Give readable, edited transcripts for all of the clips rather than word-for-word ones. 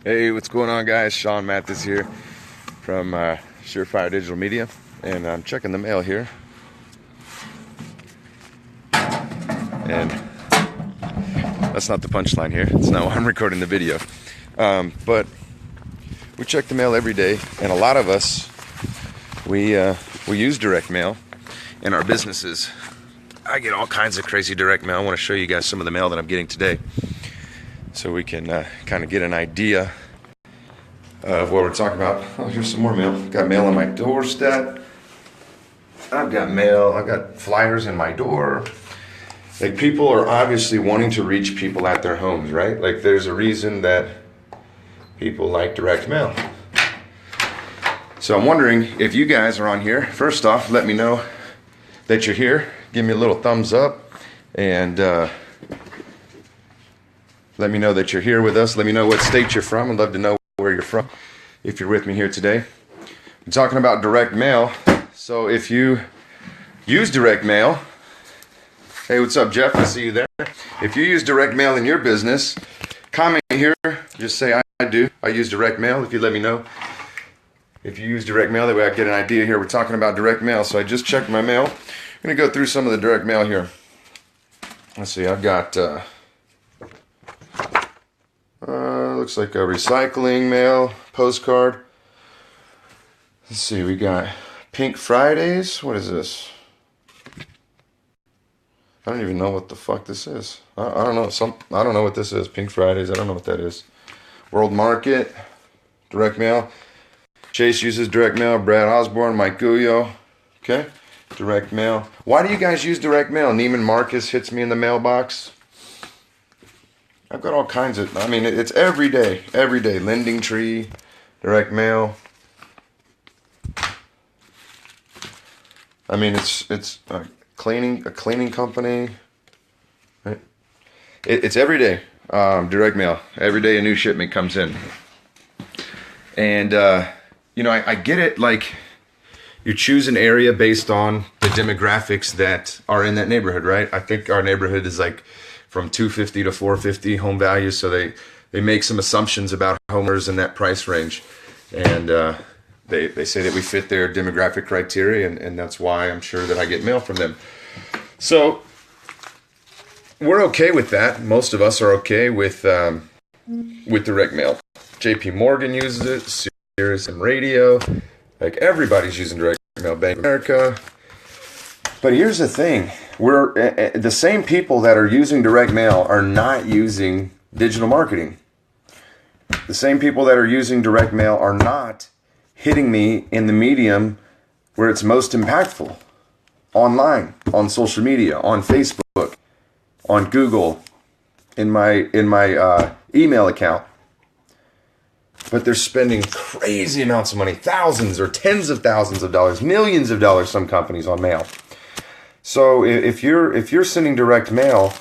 Hey, what's going on, guys? Sean Mathis here from Surefire Digital Media, and I'm checking the mail here. And that's not the punchline here. It's not why I'm recording the video. But we check the mail every day, and a lot of us, we use direct mail in our businesses. I get all kinds of crazy direct mail. I want to show you guys some of the mail that I'm getting today, so we can kind of get an idea of what we're talking about. Oh, here's some more mail. Got mail on my doorstep. I've got mail. I've got flyers in my door. Like, people are obviously wanting to reach people at their homes, right? Like, there's a reason that people like direct mail. So I'm wondering if you guys are on here. First off, let me know that you're here. Give me a little thumbs up, and let me know that you're here with us. Let me know what state you're from. I'd love to know where you're from if you're with me here today. I'm talking about direct mail. So if you use direct mail, hey, what's up, Jeff? I see you there. If you use direct mail in your business, comment here. Just say, I do. I use direct mail. If you let me know if you use direct mail, that way I get an idea here. We're talking about direct mail. So I just checked my mail. I'm going to go through some of the direct mail here. Let's see, I've got looks like a recycling mail postcard. Let's see, we got Pink Fridays. What is this? I don't even know what the fuck this is. I don't know. I don't know what this is. Pink Fridays. I don't know what that is. World Market. Direct mail. Chase uses direct mail. Brad Osborne. Mike Gullo. Okay. Direct mail. Why do you guys use direct mail? Neiman Marcus hits me in the mailbox. I've got all kinds of, I mean, it's every day. Every day. Lending Tree. Direct mail. I mean, it's a cleaning company. Right? It's every day. Direct mail. Every day a new shipment comes in. And, you know, I get it, like, you choose an area based on the demographics that are in that neighborhood, right? I think our neighborhood is like from 250 to 450 home values, so they make some assumptions about homeowners in that price range. And they say that we fit their demographic criteria, and that's why I'm sure that I get mail from them. So we're okay with that. Most of us are okay with direct mail. JP Morgan uses it, Sirius and Radio. Like, everybody's using direct mail. Bank of America. But here's the thing. We're the same people that are using direct mail are not using digital marketing. The same people that are using direct mail are not hitting me in the medium where it's most impactful. Online, on social media, on Facebook, on Google, in my email account. But they're spending crazy amounts of money, thousands or tens of thousands of dollars, millions of dollars, some companies, on mail. So if you're sending direct mail,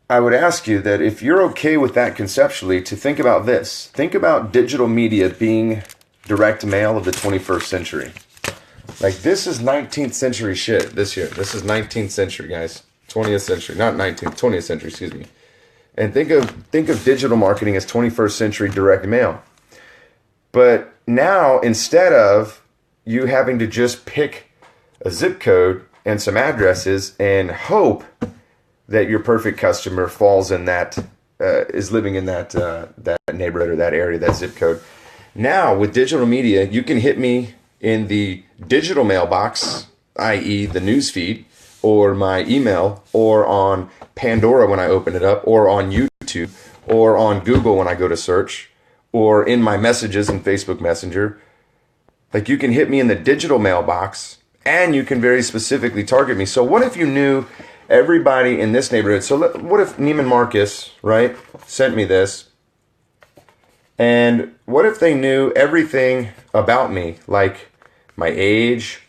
I would ask you that if you're okay with that conceptually, to think about this. Think about digital media being direct mail of the 21st century. Like, this is 19th century shit this here. This is 19th century, guys. 20th century, not 19th, 20th century, excuse me. And think of digital marketing as 21st century direct mail. But now, instead of you having to just pick a zip code and some addresses and hope that your perfect customer falls in that, is living in that neighborhood or that area, that zip code. Now, with digital media, you can hit me in the digital mailbox, i.e. the news feed, or my email, or on Pandora when I open it up, or on YouTube, or on Google when I go to search, or in my messages in Facebook Messenger. Like, you can hit me in the digital mailbox, and you can very specifically target me. So what if you knew everybody in this neighborhood? So what if Neiman Marcus, right, sent me this, and what if they knew everything about me, like my age,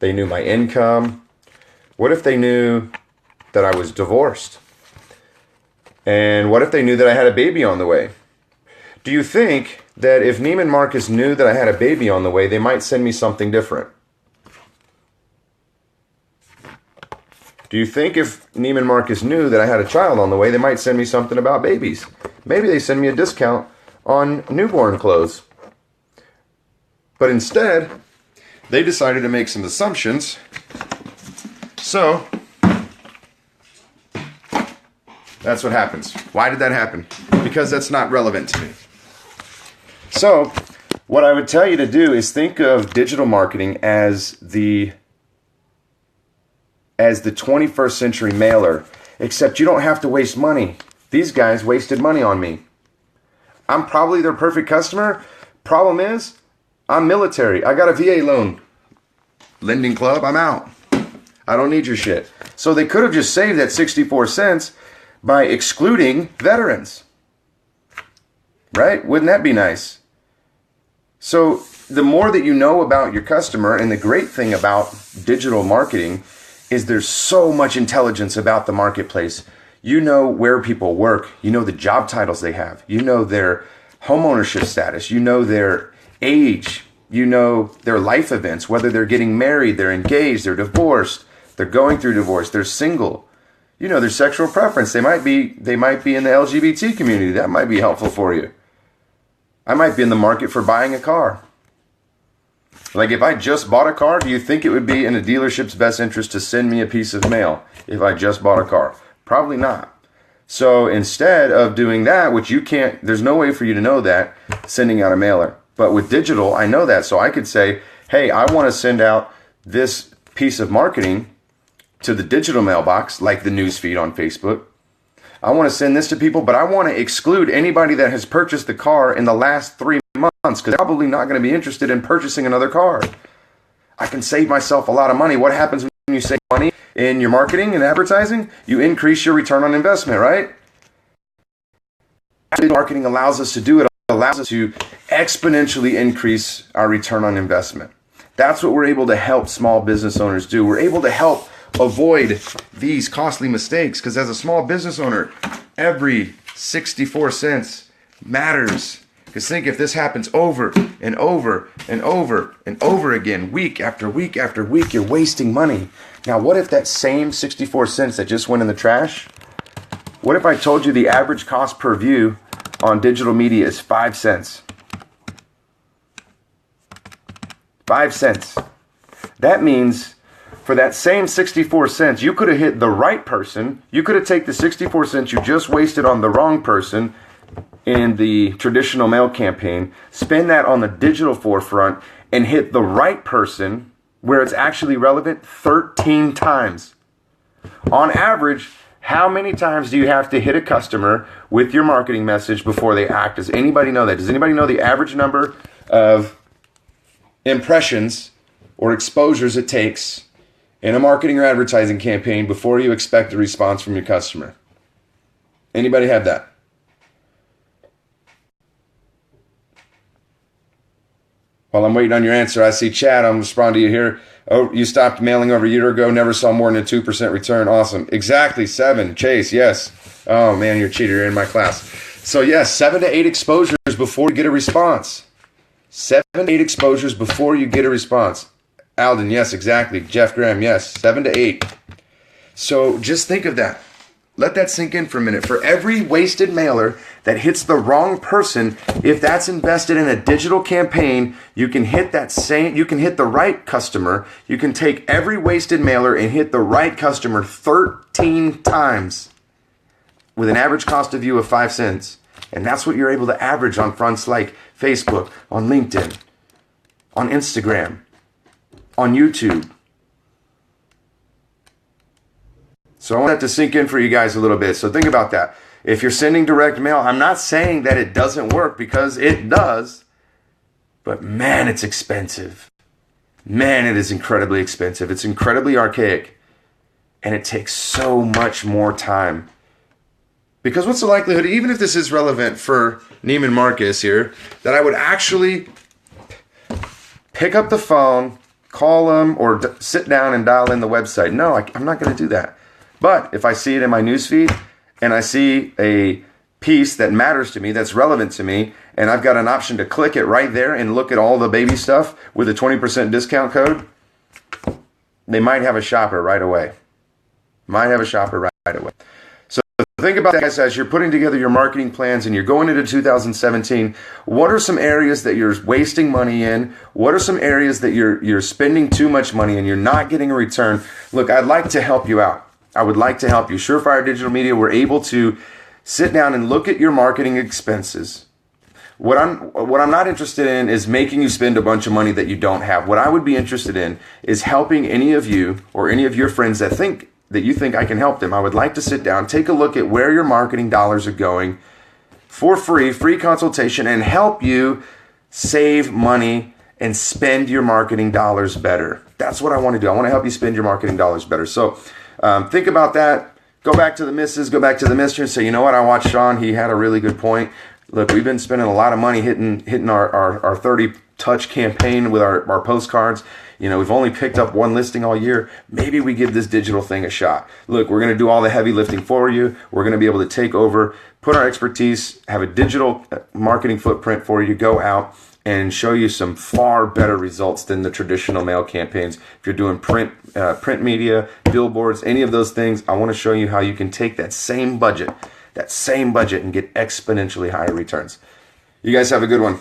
they knew my income. What if they knew that I was divorced? And what if they knew that I had a baby on the way? Do you think that if Neiman Marcus knew that I had a baby on the way, they might send me something different? Do you think if Neiman Marcus knew that I had a child on the way, they might send me something about babies? Maybe they send me a discount on newborn clothes. But instead, they decided to make some assumptions. So, that's what happens. Why did that happen? Because that's not relevant to me. So, what I would tell you to do is think of digital marketing as the 21st century mailer, except you don't have to waste money. These guys wasted money on me. I'm probably their perfect customer. Problem is, I'm military. I got a VA loan. Lending club, I'm out. I don't need your shit. So they could have just saved that 64 cents by excluding veterans. Right? Wouldn't that be nice? So the more that you know about your customer, and the great thing about digital marketing is there's so much intelligence about the marketplace. You know where people work. You know the job titles they have. You know their homeownership status. You know their age. You know their life events, whether they're getting married, they're engaged, they're divorced, they're going through divorce, they're single. You know their sexual preference. They might be in the LGBT community. That might be helpful for you. I might be in the market for buying a car. Like if I just bought a car, do you think it would be in a dealership's best interest to send me a piece of mail if I just bought a car? Probably not. So instead of doing that, which you can't, there's no way for you to know that, sending out a mailer. But with digital, I know that. So I could say, hey, I want to send out this piece of marketing to the digital mailbox, like the newsfeed on Facebook. I want to send this to people, but I want to exclude anybody that has purchased the car in the last 3 months, because they're probably not going to be interested in purchasing another car. I can save myself a lot of money. What happens when you save money in your marketing and advertising? You increase your return on investment, right? Marketing allows us to do it. It allows us to exponentially increase our return on investment. That's what we're able to help small business owners do. We're able to help avoid these costly mistakes, because as a small business owner, every 64 cents matters. Because think, if this happens over and over and over and over again, week after week after week, you're wasting money. Now, what if that same 64 cents that just went in the trash, what if I told you the average cost per view on digital media is 5 cents? 5 cents. That means for that same 64 cents, you could have hit the right person. You could have taken the 64 cents you just wasted on the wrong person in the traditional mail campaign, spend that on the digital forefront, and hit the right person where it's actually relevant 13 times. On average, how many times do you have to hit a customer with your marketing message before they act? Does anybody know that? Does anybody know the average number of impressions or exposures it takes in a marketing or advertising campaign before you expect a response from your customer? Anybody have that? While I'm waiting on your answer, I see Chad. I'm responding to you here. Oh, you stopped mailing over a year ago, never saw more than a 2% return. Awesome. Exactly, 7. Chase, yes. Oh, man, you're a cheater. You're in my class. So, yes, 7 to 8 exposures before you get a response. 7 to 8 exposures before you get a response. Alden, yes, exactly. Jeff Graham, yes, 7 to 8. So just think of that. Let that sink in for a minute. For every wasted mailer that hits the wrong person, if that's invested in a digital campaign, you can hit the right customer. You can take every wasted mailer and hit the right customer 13 times with an average cost of view of 5 cents. And that's what you're able to average on fronts like Facebook, on LinkedIn, on Instagram, on YouTube. So I want that to sink in for you guys a little bit. So think about that. If you're sending direct mail, I'm not saying that it doesn't work, because it does. But man, it's expensive. Man, it is incredibly expensive. It's incredibly archaic. And it takes so much more time. Because what's the likelihood, even if this is relevant for Neiman Marcus here, that I would actually pick up the phone, call them, or sit down and dial in the website? No, I'm not going to do that. But if I see it in my newsfeed and I see a piece that matters to me, that's relevant to me, and I've got an option to click it right there and look at all the baby stuff with a 20% discount code, they might have a shopper right away. Might have a shopper right away. So think about that, guys, as you're putting together your marketing plans and you're going into 2017. What are some areas that you're wasting money in? What are some areas that you're spending too much money and you're not getting a return? Look, I'd like to help you out. I would like to help you. Surefire Digital Media, we're able to sit down and look at your marketing expenses. What I'm not interested in is making you spend a bunch of money that you don't have. What I would be interested in is helping any of you or any of your friends that you think I can help them. I would like to sit down, take a look at where your marketing dollars are going for free consultation, and help you save money and spend your marketing dollars better. That's what I want to do. I want to help you spend your marketing dollars better. So think about that. Go back to the missus, go back to the mister and say, you know what? I watched Sean. He had a really good point. Look, we've been spending a lot of money hitting our 30 touch campaign with our postcards. You know, we've only picked up one listing all year. Maybe we give this digital thing a shot. Look, we're going to do all the heavy lifting for you. We're going to be able to take over, put our expertise, have a digital marketing footprint for you to go out and show you some far better results than the traditional mail campaigns. If you're doing print media, billboards, any of those things, I want to show you how you can take that same budget and get exponentially higher returns. You guys have a good one.